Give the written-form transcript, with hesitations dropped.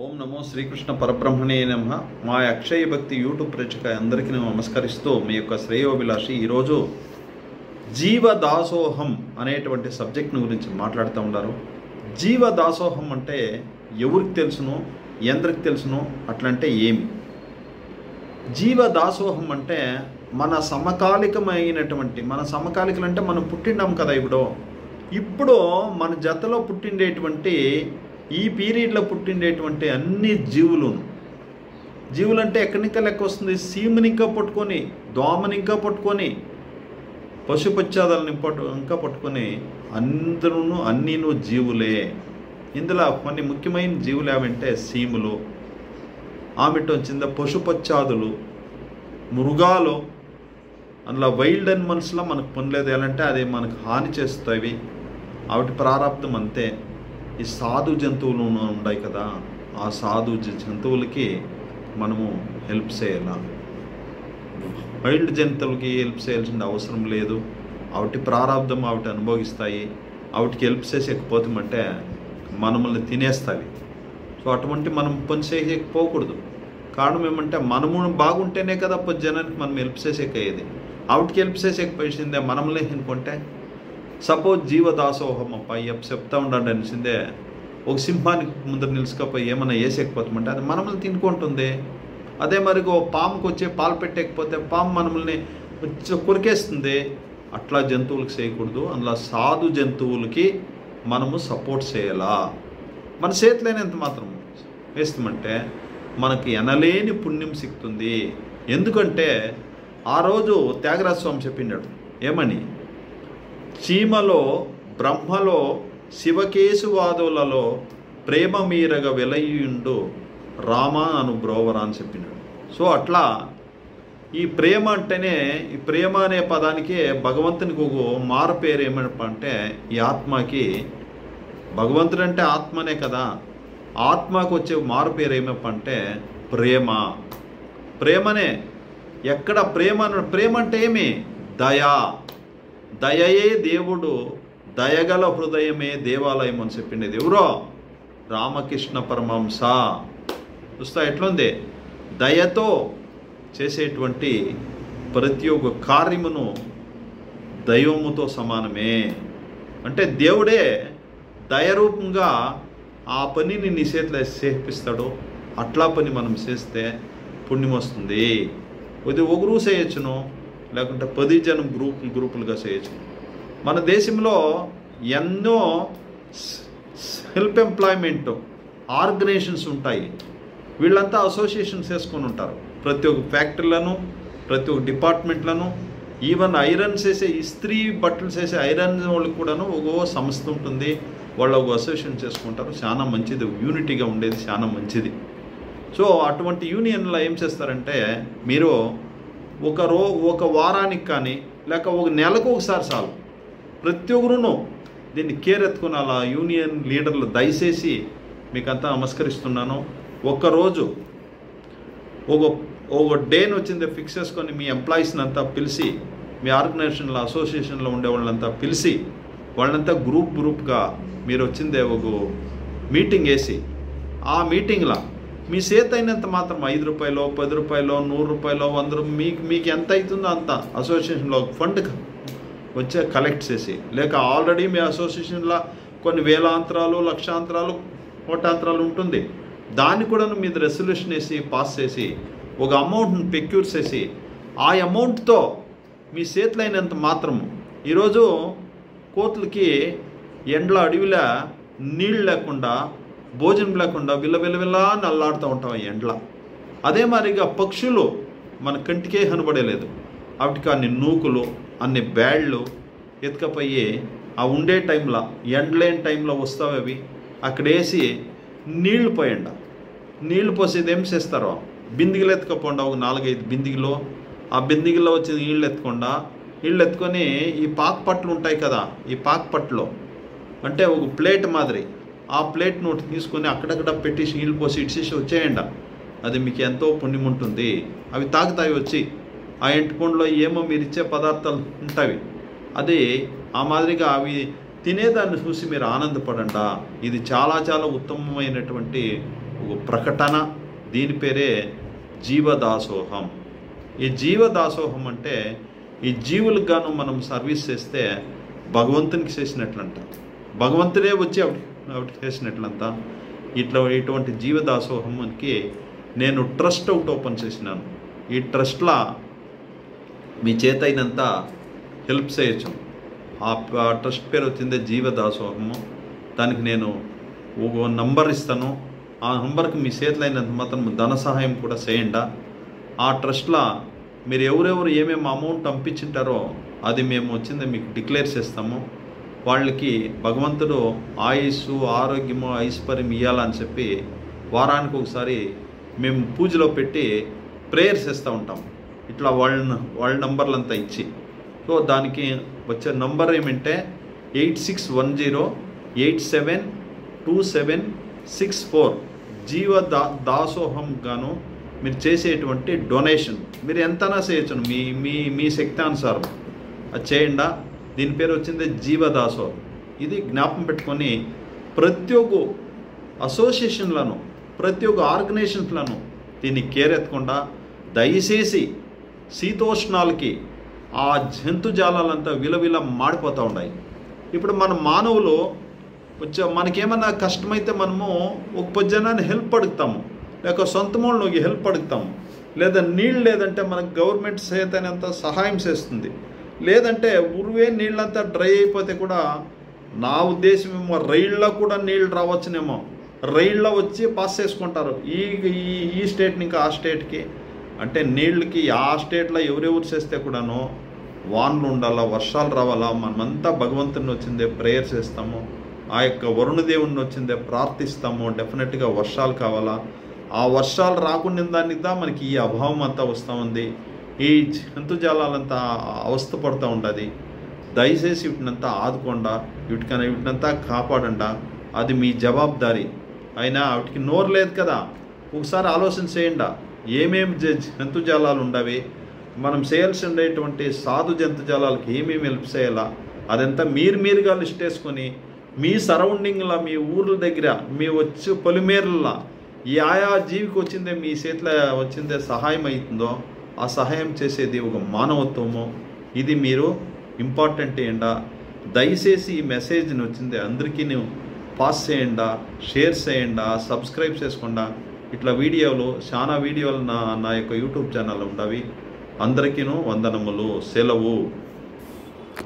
ఓం నమో శ్రీకృష్ణ పరబ్రహ్మణే నమః. మా అక్షయ భక్తి యూట్యూబ్ ప్రేక్షక అందరికీ నమస్కరిస్తూ మీ యొక్క శ్రేయోభిలాషి ఈరోజు జీవదాసోహం అనేటువంటి సబ్జెక్ట్ను గురించి మాట్లాడుతూ ఉన్నారు. జీవదాసోహం అంటే ఎవరికి తెలుసును, ఎందరికి తెలుసును, అట్లంటే ఏమి? జీవదాసోహం అంటే మన సమకాలికమైనటువంటి సమకాలికలు అంటే మనం పుట్టినాం కదా. ఇప్పుడు మన జతలో పుట్టిండేటువంటి ఈ పీరియడ్లో పుట్టిండేటువంటి అన్ని జీవులు అంటే ఎక్కడినికా లెక్క వస్తుంది. సీముని ఇంకా పట్టుకొని, దోమని ఇంకా పట్టుకొని, పశుపశ్చాదాలను ఇంకా పట్టుకొని అన్నీను జీవులే. ఇందులో కొన్ని ముఖ్యమైన జీవులు ఏమంటే సీములు, ఆమెట వచ్చింద పశుపశ్చాదులు, మృగాలు, అందులో వైల్డ్ అనిమల్స్లో మనకు పనిలేదు. ఎలాంటే అది మనకు హాని చేస్తాయి, వాటి ప్రారంభం అంతే. ఈ సాధు జంతువులు ఉన్నాయి కదా, ఆ సాధు జంతువులకి మనము హెల్ప్ చేయాల. వైల్డ్ జంతువులకి హెల్ప్ చేయాల్సిన అవసరం లేదు. వాటి ప్రారంభం వాటి అనుభవిస్తాయి. వాటికి హెల్ప్ చేసేకపోతామంటే మనల్ని తినేస్తాయి. సో అటువంటి మనం పని చేయకపోకూడదు. కారణం ఏమంటే మనము బాగుంటేనే కదా జనానికి మనం హెల్ప్ చేసేకయ్యేది. వాటికి హెల్ప్ చేసేకపోయిందే మనల్ని అనుకుంటే. సపోజ్ జీవదాసోహం అబ్బాయి చెప్తా ఉండండి అనిసిందే, ఒక సింహానికి ముందర నిలుచుకపోయి ఏమన్నా వేసేకపోతామంటే అది మనల్ని తినుకుంటుంది. అదే మరి ఓ పాముకి వచ్చే పాలు పెట్టేకపోతే పాము మనల్ని కొరికేస్తుంది. అట్లా జంతువులకు చేయకూడదు. అందులో సాధు జంతువులకి మనము సపోర్ట్ చేయాలా. మన చేతిలోనేంత మాత్రం వేస్తామంటే మనకి ఎనలేని పుణ్యం సిక్కుతుంది. ఎందుకంటే ఆ రోజు త్యాగరాజ స్వామి చెప్పినాడు ఏమని, చీమలో బ్రహ్మలో శివకేశువాదులలో ప్రేమ మీరగ వెలయుండు రామ అను బ్రోవరా అని చెప్పినాడు. సో అట్లా ఈ ప్రేమ అంటేనే, ఈ ప్రేమ అనే పదానికి భగవంతునికి ఒక మారు పేరు ఏమంటే ఈ ఆత్మకి, భగవంతుడు అంటే ఆత్మనే కదా, ఆత్మకు వచ్చే మారు పేరు ఏమంటే ప్రేమ. ప్రేమనే ఎక్కడ ప్రేమ అంటే ఏమి? దయా. దయయే దేవుడు, దయగల హృదయమే దేవాలయం అని చెప్పిండేది ఎవరో? రామకృష్ణ పరమహంస. చూస్తా ఎట్లుంది, దయతో చేసేటువంటి ప్రతి ఒక్క కార్యమును దైవముతో సమానమే. అంటే దేవుడే దయరూపంగా ఆ పనిని నీ చేతిలో చేపిస్తాడు. అట్లా పని మనం చేస్తే పుణ్యం వస్తుంది. ఇది ఒకరు చేయొచ్చును, లేకుంటే 10 జనం గ్రూపులుగా చేయొచ్చు. మన దేశంలో ఎన్నో సెల్ఫ్ ఎంప్లాయ్మెంట్ ఆర్గనైజేషన్స్ ఉంటాయి. వీళ్ళంతా అసోసియేషన్స్ వేసుకొని ఉంటారు. ప్రతి ఒక్క ఫ్యాక్టరీలను, ప్రతి ఒక్క డిపార్ట్మెంట్లను, ఈవెన్ ఐరన్ చేసే ఇస్త్రీ బట్టలు చేసే ఐరన్ వాళ్ళకి కూడాను ఒక సంస్థ ఉంటుంది. వాళ్ళు ఒక అసోసియేషన్ చేసుకుంటారు. చాలా మంచిది, యూనిటీగా ఉండేది చాలా మంచిది. సో అటువంటి యూనియన్లో ఏం చేస్తారంటే, మీరు ఒక వారానికి కానీ లేక ఒక నెలకు ఒకసారి చాలు, ప్రతి ఒక్కరును దీన్ని కేర్ ఎత్తుకునాలా. యూనియన్ లీడర్లు దయచేసి మీకంతా నమస్కరిస్తున్నాను. ఒక్కరోజు ఒక డేని వచ్చిందే ఫిక్స్ చేసుకొని మీ ఎంప్లాయీస్ని అంతా పిలిచి, మీ ఆర్గనైజేషన్లో అసోసియేషన్లో ఉండే వాళ్ళంతా పిలిచి, వాళ్ళంతా గ్రూప్గా మీరు వచ్చిందే ఒక మీటింగ్ వేసి, ఆ మీటింగ్లో మీ చేత అయినంత మాత్రం 5 రూపాయలు, 10 రూపాయలు, 100 రూపాయలు, 100 మీకు ఎంత అవుతుందో అంత అసోసియేషన్లో ఫండ్ వచ్చే కలెక్ట్ చేసి, లేక ఆల్రెడీ మీ అసోసియేషన్లో కొన్ని వేలాంతరాలు, లక్షాంతరాలు, కోటాంతరాలు ఉంటుంది, దాన్ని కూడా మీరు రెసల్యూషన్ వేసి పాస్ చేసి ఒక అమౌంట్ని పెక్యూర్ చేసి, ఆ అమౌంట్తో మీ చేతిలో అయినంత మాత్రము. ఈరోజు కోతులకి ఎండ్ల అడవిలో నీళ్ళు లేకుండా, భోజనం లేకుండా విల్ల అని అల్లాడుతూ ఉంటాం ఎండ్ల. అదే మాదిరిగా పక్షులు మన కంటికే కనబడలేదు. వాటికి అన్ని నూకులు, అన్ని బ్యాడ్లు ఎత్తుకపోయి ఆ ఉండే టైంలో, ఎండలేని టైంలో వస్తావు అవి అక్కడ వేసి నీళ్లు పోయండి. నీళ్లు పోసేది ఏం చేస్తారో, బిందిగిలు ఎత్తుకపోండా, ఒక 4-5 బిందిగిలో, ఆ బిందిగిలో వచ్చి నీళ్ళు ఎత్తుకొని ఈ పాకపట్లు ఉంటాయి కదా, ఈ పాకపట్లో అంటే ఒక ప్లేట్ మాదిరి, ఆ ప్లేట్ నోటి తీసుకొని అక్కడక్కడ పెట్టేసి నీళ్ళు పోసి ఇడిచేసి వచ్చేయండి. అది మీకు ఎంతో పుణ్యం ఉంటుంది. అవి తాగుతాయి వచ్చి. ఆ ఎంటుకొండలో ఏమో మీరు ఇచ్చే పదార్థాలు ఉంటాయి. అది ఆ మాదిరిగా అవి తినేదాన్ని చూసి మీరు ఆనందపడండి. ఇది చాలా చాలా ఉత్తమమైనటువంటి ఒక ప్రకటన. దీని పేరే జీవదాసోహం. ఈ జీవదాసోహం అంటే ఈ జీవులకు గాను మనం సర్వీస్ చేస్తే భగవంతునికి చేసినట్లంట, భగవంతుడే వచ్చి ఆవిడకి చేసినట్లంత. ఇటువంటి జీవదాసోహంకి నేను ట్రస్ట్ ఒకటి ఓపెన్ చేసినాను. ఈ ట్రస్ట్లో మీ చేత అయినంత హెల్ప్ చేయొచ్చు. ఆ ట్రస్ట్ పేరు వచ్చిందే జీవదాసోహము. దానికి నేను ఒక నంబర్ ఇస్తాను. ఆ నంబర్కి మీ చేతిలో అయినంత మాత్రం ధన సహాయం కూడా చేయండి. ఆ ట్రస్ట్లో మీరు ఎవరెవరు ఏమేమి అమౌంట్ పంపించింటారో అది మేము వచ్చిందే మీకు డిక్లేర్ చేస్తాము. వాళ్ళకి భగవంతుడు ఆయుస్సు, ఆరోగ్యము, ఐశ్వర్యం ఇవ్వాలని చెప్పి వారానికి ఒకసారి మేము పూజలో పెట్టి ప్రేయర్స్ చేస్తూ ఉంటాం. ఇట్లా వాళ్ళ నంబర్లంతా ఇచ్చి. సో దానికి వచ్చే నంబర్ ఏమంటే 8610872764 జీవదాసోహం గాను మీరు చేసేటువంటి డొనేషన్ మీరు ఎంతనా చేయొచ్చు, మీ మీ మీ శక్తానుసారం అది చేయండి. దీని పేరు వచ్చింది జీవదాసోహం. ఇది జ్ఞాపకం పెట్టుకొని ప్రతి ఒక్క అసోసియేషన్లను, ప్రతి ఒక్క ఆర్గనైజేషన్లను దీన్ని కేర్ ఎత్తకుండా దయచేసి శీతోష్ణాలకి ఆ జంతుజాలాలంతా విలవిల మాడిపోతూ ఉన్నాయి. ఇప్పుడు మన మానవులు మనకేమన్నా కష్టమైతే మనము ఒక 10 జనాన్ని హెల్ప్ అడుగుతాము, లేక సొంత వాళ్ళకి హెల్ప్ అడుగుతాము, లేదా నీళ్ళు లేదంటే మనకు గవర్నమెంట్ చేతనంత సహాయం చేస్తుంది. లేదంటే ఉరువే నీళ్ళంతా డ్రై అయిపోతే కూడా నా ఉద్దేశం ఏమో రైళ్ళలో కూడా నీళ్ళు రావచ్చునేమో, రైళ్ళలో వచ్చి పాస్ చేసుకుంటారు ఈ స్టేట్ నుంచి ఆ స్టేట్కి. అంటే నీళ్ళకి ఆ స్టేట్లో ఎవరెవరు చేస్తే కూడాను వానలు ఉండాలా, వర్షాలు రావాలా. మనమంతా భగవంతుని వచ్చిందే ప్రేయర్ చేస్తాము, ఆ యొక్క వరుణదేవుని వచ్చిందే ప్రార్థిస్తాము. డెఫినెట్గా వర్షాలు కావాలా. ఆ వర్షాలు రాకుండా దానికి మనకి ఈ అభావం అంతా వస్తూ ఉంది. ఈ జంతుజాలంతా అవస్థ పడుతూ ఉంటుంది. దయచేసి వీటినంతా ఆదుకోండా, వీటినంతా కాపాడండా. అది మీ జవాబుదారీ. అయినా వాటికి నోరు లేదు కదా, ఒకసారి ఆలోచన చేయండి. ఏమేమి జంతుజాలాలు ఉండవి, మనం చేయాల్సి ఉండేటువంటి సాధు జంతుజాలాలకు ఏమేమి హెల్ప్ చేయాలా అదంతా మీరుగా లిస్ట్ వేసుకొని మీ సరౌండింగ్లో, మీ ఊర్ల దగ్గర, మీ వచ్చి పొలిమేర్లలో ఆయా జీవికి వచ్చిందే మీ చేతిలో వచ్చిందే సహాయం అవుతుందో ఆ సహాయం చేసేది ఒక మానవత్వము. ఇది మీరు ఇంపార్టెంట్ ఏండా. దయచేసి ఈ మెసేజ్ని వచ్చిందే అందరికీ నువ్వు పాస్ చేయండా, షేర్ చేయండా, సబ్స్క్రైబ్ చేసుకోండా. ఇట్లా వీడియోలు చాలా వీడియోలు నా యొక్క యూట్యూబ్ ఛానల్ ఉండవి. అందరికీ వందనములు. సెలవు.